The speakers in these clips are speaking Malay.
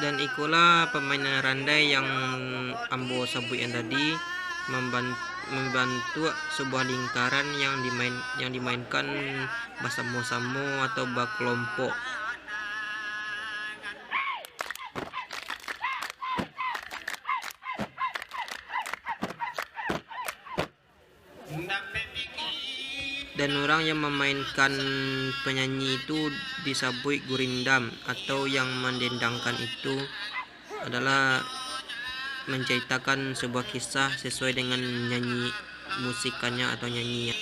Dan ikulah permainan randai yang ambo sebut yang tadi, membentuk sebuah lingkaran yang dimainkan bersama-sama atau berkelompok. Dan orang yang memainkan penyanyi itu disebut gurindam, atau yang mendendangkan itu adalah menceritakan sebuah kisah sesuai dengan nyanyi musikannya atau nyanyian.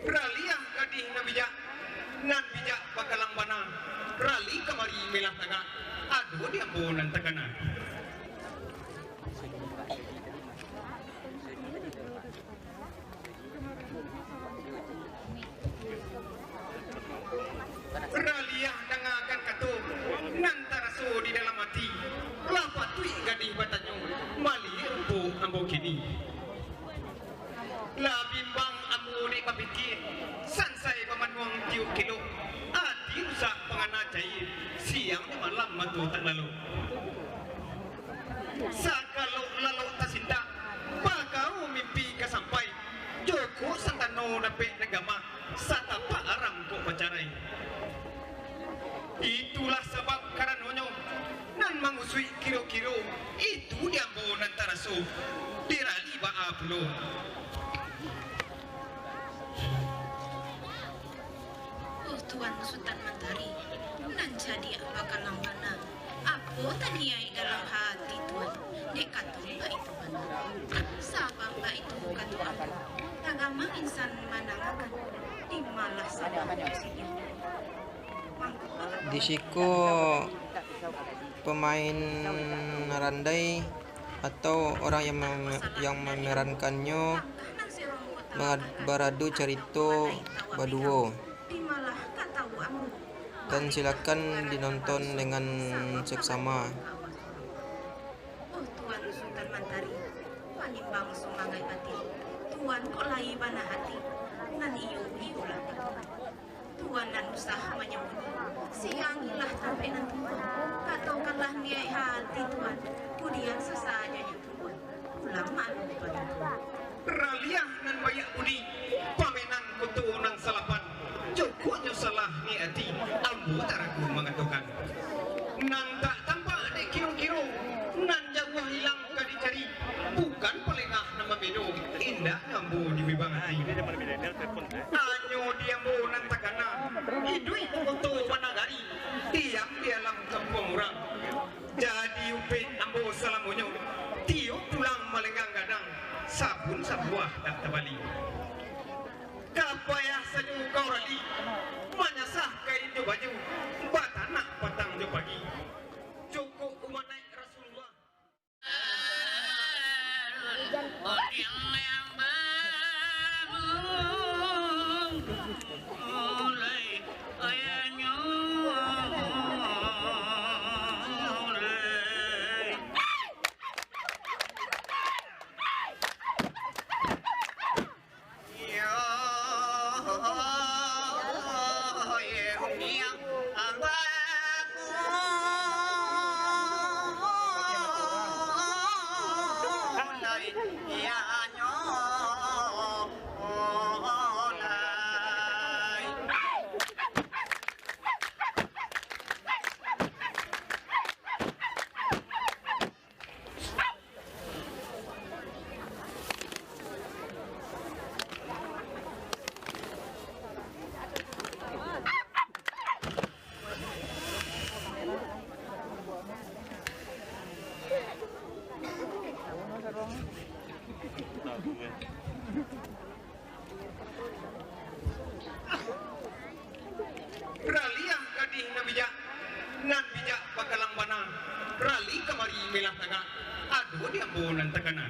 Rali yang gadih na bijak, nan bijak bakalang bana. Rali kamari melang tengah, aduh dia bonan tegana. Rali yang dengarkan katu, nan taraso di dalam hati. Lapat tui gadih batanyo, mali ambo kini. La bimbang ambo ni papikir, sansai pamanuang tiup kilo. Ati usah penganajai, siang ni malam matu tak lalu. Sakalau lalu tak sinta, bakau mimpi kesampai. Joko santano dapet negama, satapa aram ko pacarai. Itulah sebab karenanya nan mangusui kiro-kiro itu dia ambo nan taraso dirali baa pulo. Tuan Sultan Matahari, nan jadi bakalang mana? Apa taniai dalam hati tuan? Dekat mbak itu mana? Siapa mbak itu kata aku? Tagama insan manangakan, di malah sadar manusia. Di siku pemain randai atau orang yang memerankannya beradu cerita berdua. Dan silakan dinonton dengan seksama. Oh Tuan Sultan Matahari, panimbang sumangai hati. Tuan kok lai bana hati, nan iyo lah tak. Tuan nan usaha menyembunyi, siangilah sampai nan Tuan. Katakanlah niai hati Tuan, kemudian sesajanya Tuan. Ulang malu Tuan. Raliah nan banyak budi, pamenang kutu nan salapan. Jokoknya salah ni hati, ambo tak ragu mengatakan. Nan tak tampak dek kiro-kiro, nan jauh hilang kadi cari. Bukan pelengah nama bedo, indah ambo di bibang hati. Anyo dia ambo nan takana, hidui untuk managari, tiang di alam kampung orang. Jadi upet ambo salamonyo, tiup tulang melenggang gadang, sabun sebuah tak terbalik. Kapayah saja kau rali, menyasah kain jo baju, batanak patang jo pagi. Cukup umat naik Rasulullah. yang bangun, mulai ayat. Raliah gadih na bijak nan bijak bakalang bana rali kamari melah taga aduh dia bonan tagana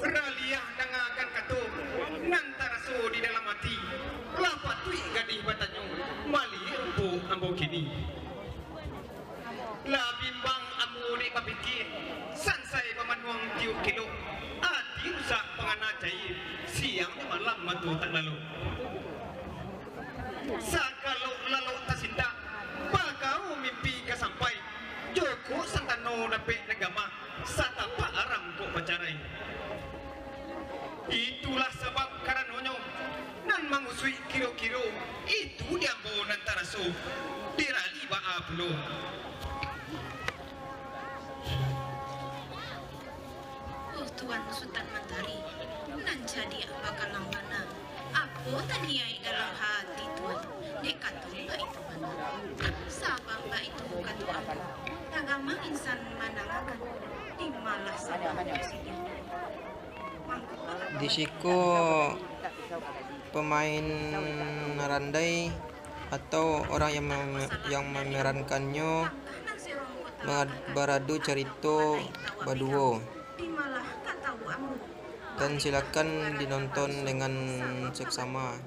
raliah dangakan katu nan taraso di dalam hati lapat tui gadih batanyo mali ambo kini labimbang ambo ni papikir sansai pamanuang tiup kilo ati usak panganacai siang ni malam matu tak lalu sakalo lalu tasinda pakau mimpi kasampai Joko santano napek negama satapa aram ko pacarai itulah sebab karanonyo nan mangusui kiro-kiro itu diambo nan taraso dirali baa pulo Tuan Sultan Mantari nan jadi bakalang bana aku taniai dalam hati tuan dekatong ba itu bana sabang ba itu katu aku agama insan manangakan di malah sabang presiden Di siku pemain randai atau orang yang memerankannya beradu cerita baduo. Dan silakan dinonton dengan seksama.